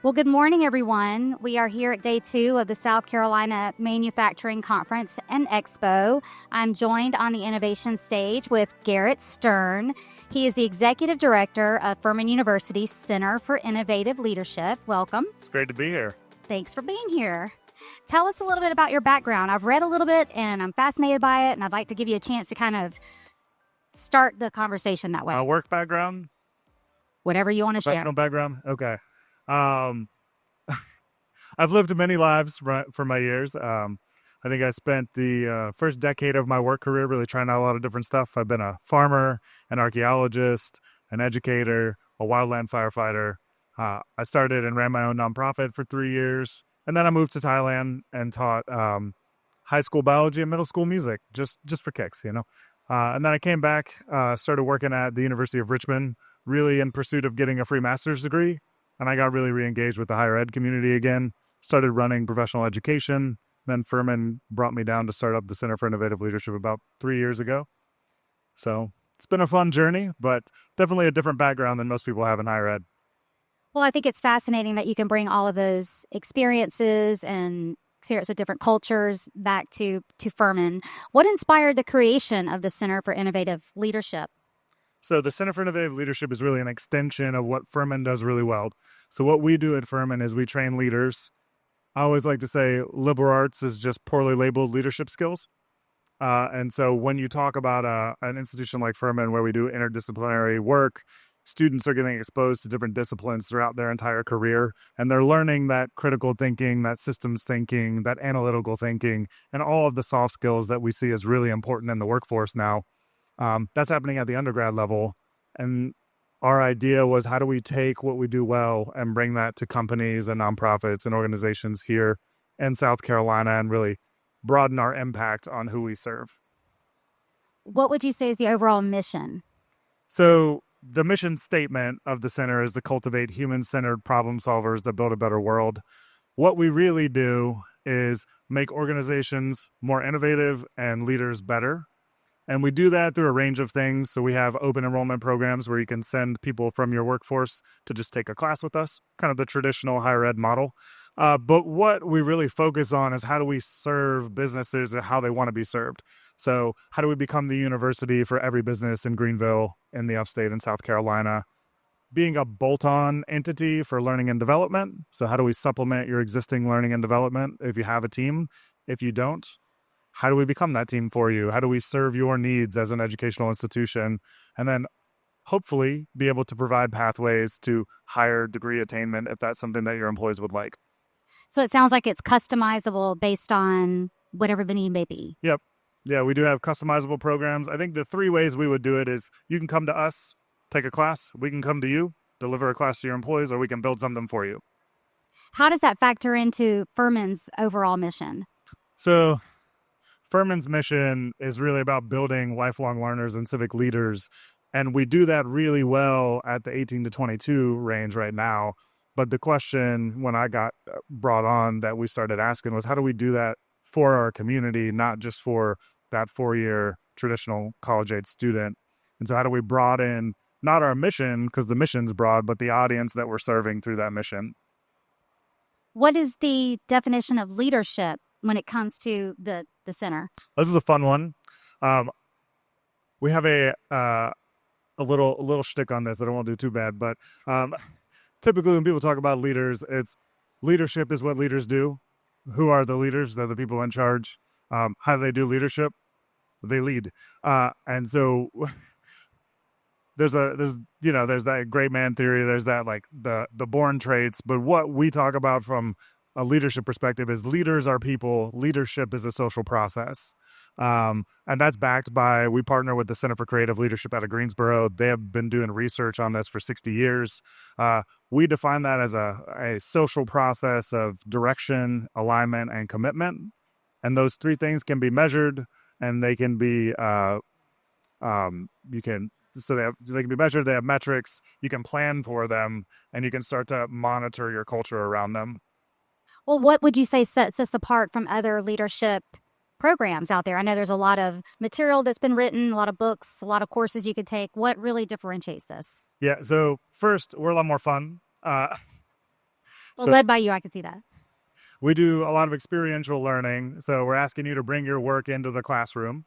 Well, good morning, everyone. We are here at day 2 of the South Carolina Manufacturing Conference and Expo. I'm joined on the innovation stage with Garrett Stern. He is the Executive Director of Furman University's Center for Innovative Leadership. Welcome. It's great to be here. Thanks for being here. Tell us a little bit about your background. I've read a little bit and I'm fascinated by it, and I'd like to give you a chance to kind of start the conversation that way. My work background? Whatever you want to share. Professional background? Okay. I've lived many lives for my years. I think I spent the first decade of my work career really trying out a lot of different stuff. I've been a farmer, an archaeologist, an educator, a wildland firefighter. I started and ran my own nonprofit for 3 years. And then I moved to Thailand and taught high school biology and middle school music, just for kicks, And then I came back, started working at the University of Richmond, really in pursuit of getting a free master's degree. And I got really re-engaged with the higher ed community again, started running professional education. Then Furman brought me down to start up the Center for Innovative Leadership about 3 years ago. So it's been a fun journey, but definitely a different background than most people have in higher ed. Well, I think it's fascinating that you can bring all of those experiences and experience with different cultures back to Furman. What inspired the creation of the Center for Innovative Leadership? So the Center for Innovative Leadership is really an extension of what Furman does really well. So what we do at Furman is we train leaders. I always like to say liberal arts is just poorly labeled leadership skills. And so when you talk about an institution like Furman where we do interdisciplinary work, students are getting exposed to different disciplines throughout their entire career. And they're learning that critical thinking, that systems thinking, that analytical thinking, and all of the soft skills that we see as really important in the workforce now. That's happening at the undergrad level. And our idea was, how do we take what we do well and bring that to companies and nonprofits and organizations here in South Carolina and really broaden our impact on who we serve? What would you say is the overall mission? So the mission statement of the center is to cultivate human-centered problem solvers that build a better world. What we really do is make organizations more innovative and leaders better. And we do that through a range of things. So we have open enrollment programs where you can send people from your workforce to just take a class with us, kind of the traditional higher ed model. But what we really focus on is how do we serve businesses and how they want to be served. So how do we become the university for every business in Greenville, in the upstate in South Carolina? Being a bolt-on entity for learning and development. So how do we supplement your existing learning and development if you have a team? If you don't, how do we become that team for you? How do we serve your needs as an educational institution? And then hopefully be able to provide pathways to higher degree attainment if that's something that your employees would like. So it sounds like it's customizable based on whatever the need may be. Yep. Yeah, we do have customizable programs. I think the 3 ways we would do it is you can come to us, take a class. We can come to you, deliver a class to your employees, or we can build something for you. How does that factor into Furman's overall mission? So Furman's mission is really about building lifelong learners and civic leaders. And we do that really well at the 18 to 22 range right now. But the question when I got brought on that we started asking was, how do we do that for our community, not just for that 4-year traditional college-age student? And so how do we broaden not our mission, because the mission's broad, but the audience that we're serving through that mission? What is the definition of leadership when it comes to the center? This is a fun one. We have a little shtick on this. I don't want to do too bad, but typically when people talk about leaders, it's leadership is what leaders do. Who are the leaders? They're the people in charge. How do they do leadership? They lead. And so there's that great man theory. There's that like the born traits. But what we talk about from a leadership perspective is leaders are people. Leadership is a social process. And that's backed by, we partner with the Center for Creative Leadership out of Greensboro. They have been doing research on this for 60 years. We define that as a social process of direction, alignment, and commitment. And those 3 things can be measured, and they can be, they can be measured, they have metrics, you can plan for them, and you can start to monitor your culture around them. Well, what would you say sets us apart from other leadership programs out there? I know there's a lot of material that's been written, a lot of books, a lot of courses you could take. What really differentiates this? Yeah, so first, we're a lot more fun. Well, So led by you, I could see that. we do a lot of experiential learning. So we're asking you to bring your work into the classroom.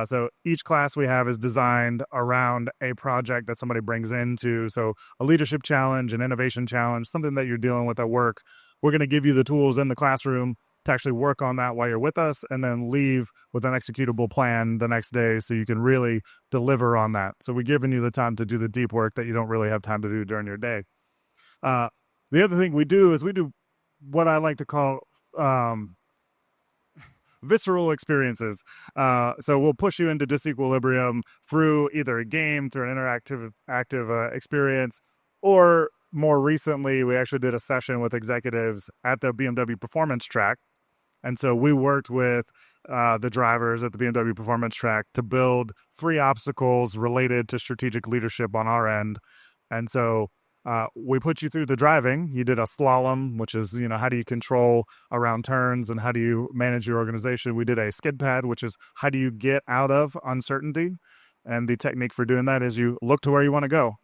So each class we have is designed around a project that somebody brings into. So a leadership challenge, an innovation challenge, something that you're dealing with at work. We're going to give you the tools in the classroom to actually work on that while you're with us, and then leave with an executable plan the next day so you can really deliver on that. So we're giving you the time to do the deep work that you don't really have time to do during your day. Uh, the other thing we do is we do what I like to call visceral experiences. So we'll push you into disequilibrium through either a game, through an interactive active experience, or more recently, we actually did a session with executives at the BMW performance track. And so we worked with the drivers at the BMW performance track to build 3 obstacles related to strategic leadership on our end. And so we put you through the driving. You did a slalom, which is, how do you control around turns and how do you manage your organization? We did a skid pad, which is how do you get out of uncertainty? And the technique for doing that is you look to where you want to go.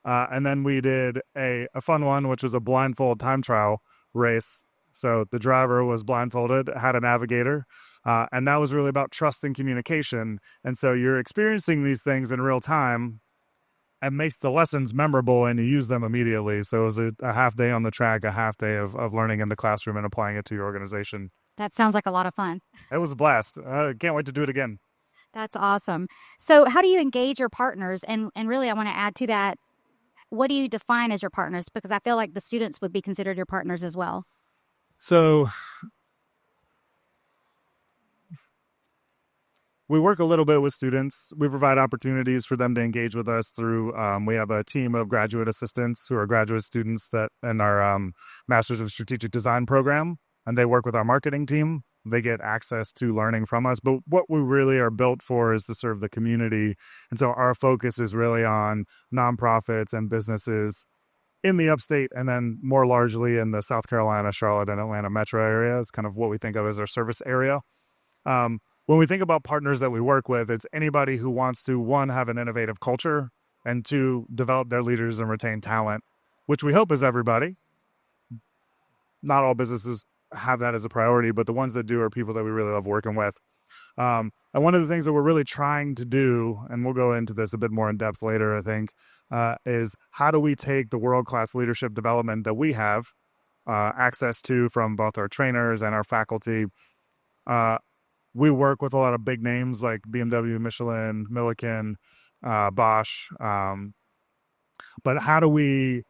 And then we did a fun one, which was a blindfold time trial race. So the driver was blindfolded, had a navigator, and that was really about trust and communication. And so you're experiencing these things in real time and makes the lessons memorable, and you use them immediately. So it was a half day on the track, a half day of learning in the classroom and applying it to your organization. That sounds like a lot of fun. It was a blast. Can't wait to do it again. That's awesome. So how do you engage your partners? And really, I want to add to that, what do you define as your partners? Because I feel like the students would be considered your partners as well. So we work a little bit with students. We provide opportunities for them to engage with us through, we have a team of graduate assistants who are graduate students that in our Masters of Strategic Design program, and they work with our marketing team. They get access to learning from us. But what we really are built for is to serve the community. And so our focus is really on nonprofits and businesses in the upstate, and then more largely in the South Carolina, Charlotte, and Atlanta metro area is kind of what we think of as our service area. When we think about partners that we work with, it's anybody who wants to, 1, have an innovative culture, and 2, develop their leaders and retain talent, which we hope is everybody. Not all businesses have that as a priority, but the ones that do are people that we really love working with. And one of the things that we're really trying to do, and we'll go into this a bit more in depth later, I think, is how do we take the world-class leadership development that we have access to from both our trainers and our faculty. We work with a lot of big names like BMW, Michelin, Milliken, Bosch. But how do we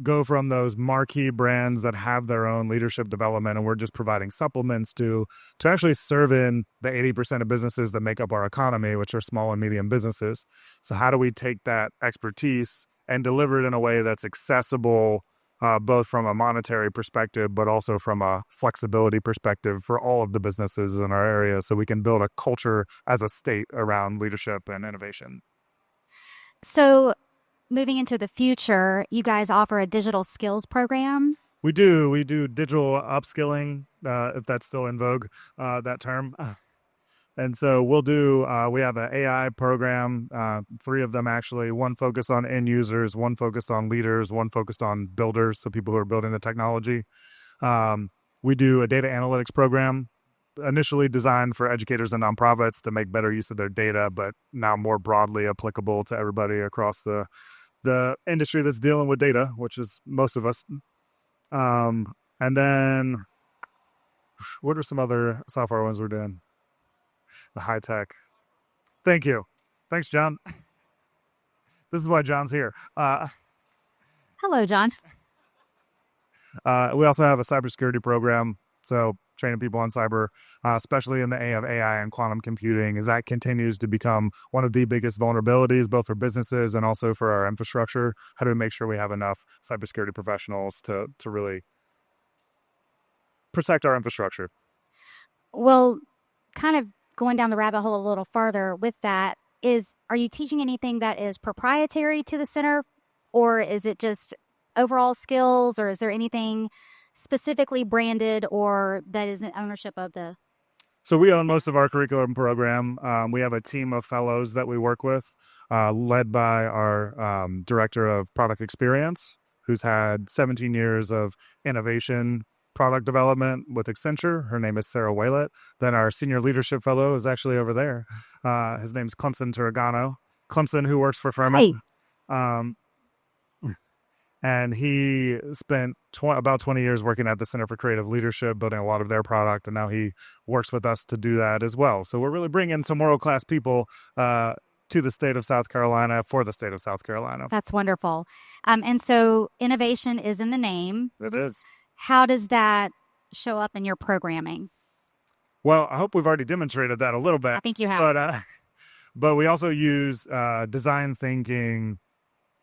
go from those marquee brands that have their own leadership development, and we're just providing supplements to actually serve in the 80% of businesses that make up our economy, which are small and medium businesses? So how do we take that expertise and deliver it in a way that's accessible, both from a monetary perspective, but also from a flexibility perspective for all of the businesses in our area, so we can build a culture as a state around leadership and innovation? So moving into the future, you guys offer a digital skills program. We do digital upskilling, if that's still in vogue, that term. And so we'll do, we have an AI program, 3 of them actually, 1 focused on end users, 1 focused on leaders, 1 focused on builders, so people who are building the technology. We do a data analytics program, initially designed for educators and nonprofits to make better use of their data, but now more broadly applicable to everybody across the industry that's dealing with data, which is most of us. And then what are some other software ones we're doing? The high tech. Thank you. Thanks, John. This is why John's here. Hello, John. We also have a cybersecurity program, so training people on cyber, especially in the area of AI and quantum computing, as that continues to become one of the biggest vulnerabilities, both for businesses and also for our infrastructure. How do we make sure we have enough cybersecurity professionals to really protect our infrastructure? Well, kind of going down the rabbit hole a little further with that, are you teaching anything that is proprietary to the center, or is it just overall skills, or is there anything specifically branded or that is in ownership of the? So we own most of our curriculum program. We have a team of fellows that we work with, led by our director of product experience, who's had 17 years of innovation product development with Accenture. Her name is Sarah Waylett. Then our senior leadership fellow is actually over there. His name's Clemson Turagano. Clemson, who works for Furman. Um, and he spent about 20 years working at the Center for Creative Leadership, building a lot of their product, and now he works with us to do that as well. So we're really bringing some world-class people to the state of South Carolina for the state of South Carolina. That's wonderful. And so innovation is in the name. It is. How does that show up in your programming? Well, I hope we've already demonstrated that a little bit. I think you have. But we also use design thinking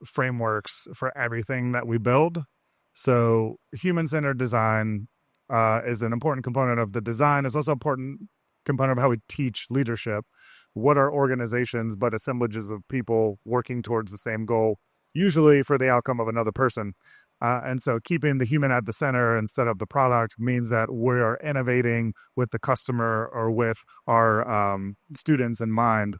frameworks for everything that we build. So human-centered design is an important component of the design. It's also an important component of how we teach leadership. What are organizations but assemblages of people working towards the same goal, usually for the outcome of another person? And so keeping the human at the center instead of the product means that we are innovating with the customer or with our students in mind.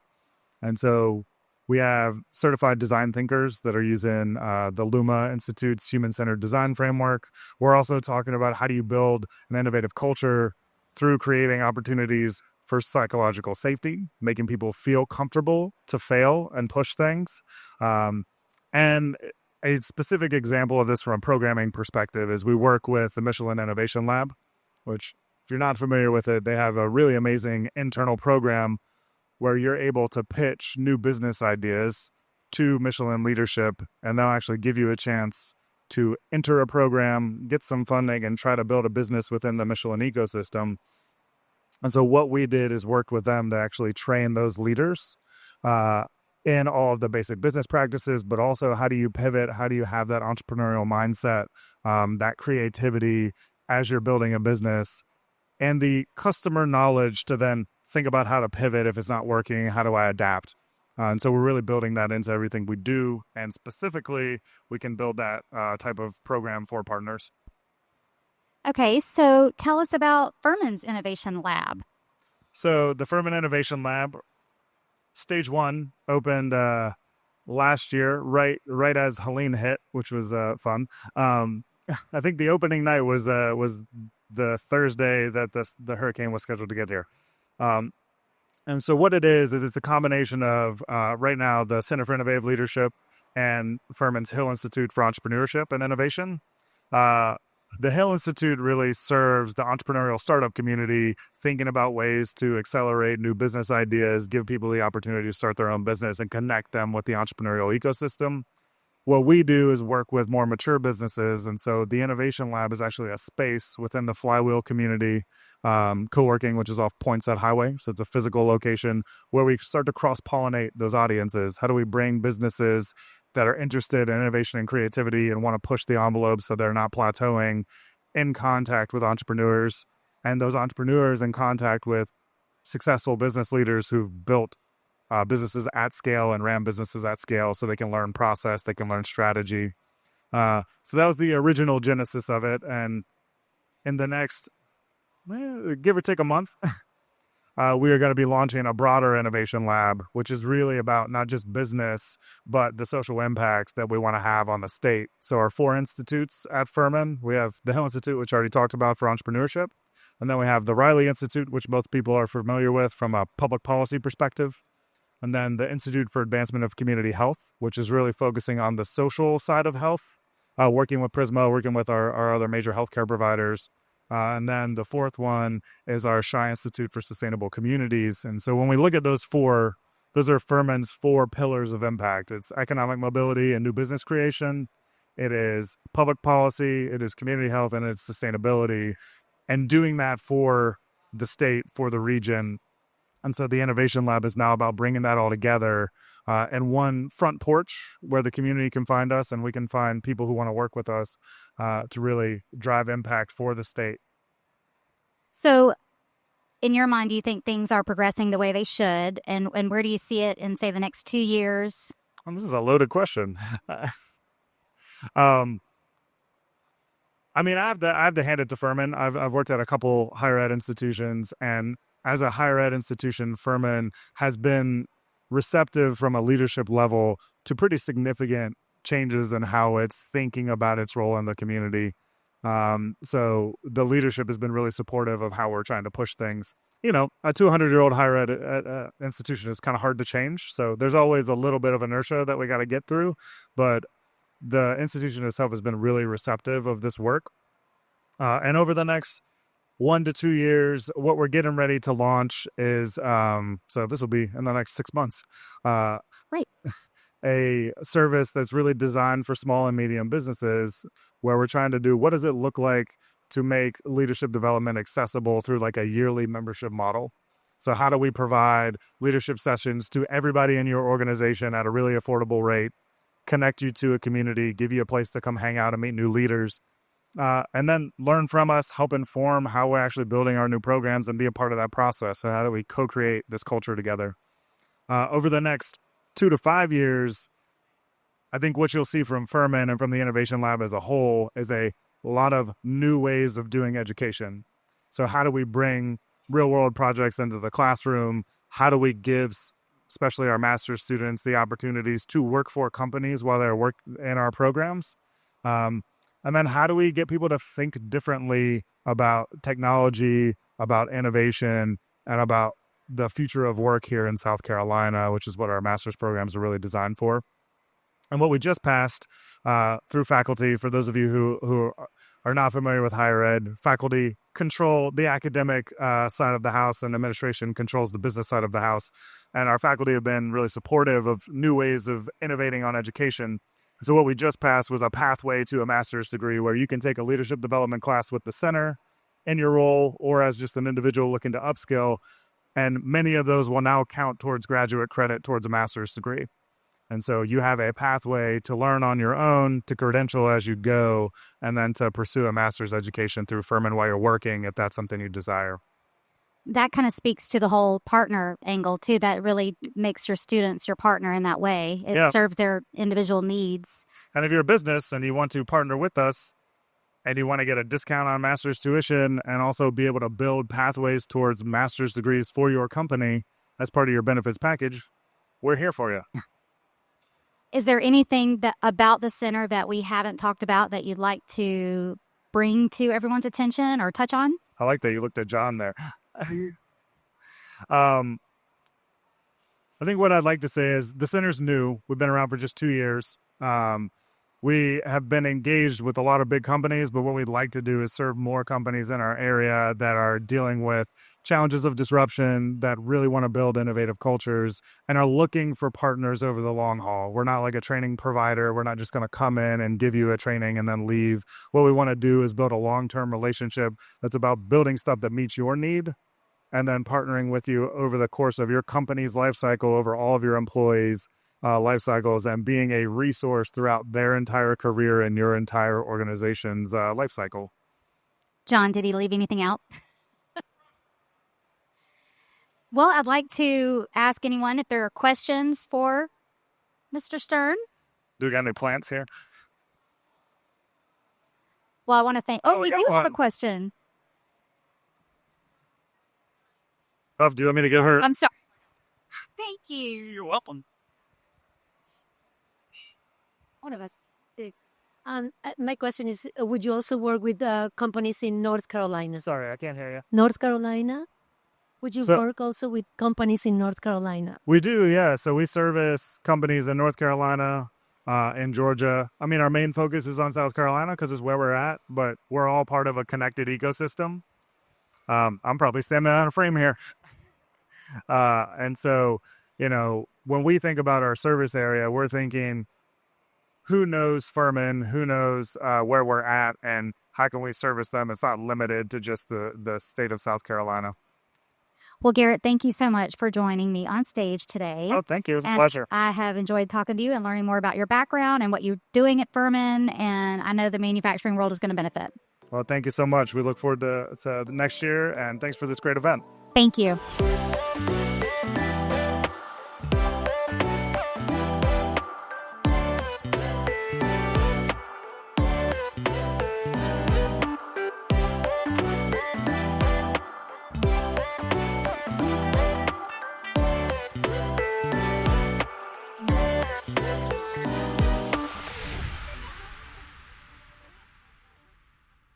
And so we have certified design thinkers that are using the Luma Institute's human-centered design framework. We're also talking about how do you build an innovative culture through creating opportunities for psychological safety, making people feel comfortable to fail and push things. And a specific example of this from a programming perspective is we work with the Michelin Innovation Lab, which, if you're not familiar with it, they have a really amazing internal program where you're able to pitch new business ideas to Michelin leadership, and they'll actually give you a chance to enter a program, get some funding, and try to build a business within the Michelin ecosystem. And so what we did is worked with them to actually train those leaders in all of the basic business practices, but also how do you pivot? How do you have that entrepreneurial mindset, that creativity as you're building a business, and the customer knowledge to then think about how to pivot if it's not working. How do I adapt? And so we're really building that into everything we do. And specifically, we can build that type of program for partners. Okay, so tell us about Furman's Innovation Lab. So the Furman Innovation Lab, stage 1, opened last year, right as Helene hit, which was fun. I think the opening night was the Thursday that the hurricane was scheduled to get here. And so what it is it's a combination of right now the Center for Innovative Leadership and Furman's Hill Institute for Entrepreneurship and Innovation. The Hill Institute really serves the entrepreneurial startup community, thinking about ways to accelerate new business ideas, give people the opportunity to start their own business, and connect them with the entrepreneurial ecosystem. What we do is work with more mature businesses, and so the Innovation Lab is actually a space within the Flywheel community, co-working, which is off Poinsett Highway. So it's a physical location where we start to cross-pollinate those audiences. How do we bring businesses that are interested in innovation and creativity and want to push the envelope so they're not plateauing in contact with entrepreneurs, and those entrepreneurs in contact with successful business leaders who've built businesses at scale and ran businesses at scale so they can learn process, they can learn strategy. So that was the original genesis of it. And in the next, give or take a month, we are going to be launching a broader innovation lab, which is really about not just business, but the social impact that we want to have on the state. So our 4 institutes at Furman, we have the Hill Institute, which I already talked about for entrepreneurship. And then we have the Riley Institute, which most people are familiar with from a public policy perspective. And then the Institute for Advancement of Community Health, which is really focusing on the social side of health, working with Prisma, working with our other major healthcare providers. And then the 4th one is our Shy Institute for Sustainable Communities. And so when we look at those 4, those are Furman's 4 pillars of impact. It's economic mobility and new business creation. It is public policy. It is community health, and it's sustainability. And doing that for the state, for the region. And so the Innovation Lab is now about bringing that all together in one front porch where the community can find us and we can find people who want to work with us to really drive impact for the state. So in your mind, do you think things are progressing the way they should? And where do you see it in, say, the next 2 years? Well, this is a loaded question. I mean, I have to hand it to Furman. I've worked at a couple higher ed institutions, and as a higher ed institution, Furman has been receptive from a leadership level to pretty significant changes in how it's thinking about its role in the community. So the leadership has been really supportive of how we're trying to push things. A 200-year-old higher ed institution is kind of hard to change. So there's always a little bit of inertia that we got to get through. But the institution itself has been really receptive of this work. And over the next 1 to 2 years, what we're getting ready to launch is, so this will be in the next 6 months. Right. A service that's really designed for small and medium businesses, where we're trying to do what does it look like to make leadership development accessible through like a yearly membership model. So how do we provide leadership sessions to everybody in your organization at a really affordable rate, connect you to a community, give you a place to come hang out and meet new leaders, and then learn from us, help inform how we're actually building our new programs and be a part of that process. So how do we co-create this culture together? Over the next 2 to 5 years, I think what you'll see from Furman and from the Innovation Lab as a whole is a lot of new ways of doing education. So how do we bring real-world projects into the classroom? How do we give, especially our master's students, the opportunities to work for companies while they're working in our programs? And then how do we get people to think differently about technology, about innovation, and about the future of work here in South Carolina, which is what our master's programs are really designed for. And what we just passed through faculty, for those of you who are not familiar with higher ed, faculty control the academic side of the house and administration controls the business side of the house. And our faculty have been really supportive of new ways of innovating on education. So what we just passed was a pathway to a master's degree where you can take a leadership development class with the center in your role or as just an individual looking to upskill. And many of those will now count towards graduate credit towards a master's degree. And so you have a pathway to learn on your own, to credential as you go, and then to pursue a master's education through Furman while you're working, if that's something you desire. That kind of speaks to the whole partner angle, too. That really makes your students your partner in that way. It serves their individual needs. And if you're a business and you want to partner with us, and you want to get a discount on master's tuition and also be able to build pathways towards master's degrees for your company as part of your benefits package, we're here for you. Is there anything about the center that we haven't talked about that you'd like to bring to everyone's attention or touch on? I like that you looked at John there. I think what I'd like to say is the center's new. We've been around for just 2 years. We have been engaged with a lot of big companies, but what we'd like to do is serve more companies in our area that are dealing with challenges of disruption, that really want to build innovative cultures and are looking for partners over the long haul. We're not like a training provider. We're not just going to come in and give you a training and then leave. What we want to do is build a long-term relationship that's about building stuff that meets your need and then partnering with you over the course of your company's life cycle, over all of your employees' life cycles, and being a resource throughout their entire career and your entire organization's life cycle. John, did he leave anything out? Well, I'd like to ask anyone if there are questions for Mr. Stern. Do we got any plants here? Well, I want to thank... we do have a question. Oh, do you want me to give her... I'm sorry. Thank you. You're welcome. One of us. My question is, would you also work with companies in North Carolina? Sorry, I can't hear you. North Carolina? Would you work also with companies in North Carolina? We do, yeah. So we service companies in North Carolina, in Georgia. I mean, our main focus is on South Carolina because it's where we're at, but we're all part of a connected ecosystem. I'm probably standing on a frame here. And so, when we think about our service area, we're thinking, who knows Furman, who knows where we're at, and how can we service them? It's not limited to just the state of South Carolina. Well, Garrett, thank you so much for joining me on stage today. Oh, thank you. It was a pleasure. I have enjoyed talking to you and learning more about your background and what you're doing at Furman, and I know the manufacturing world is going to benefit. Well, thank you so much. We look forward to the next year, and thanks for this great event. Thank you.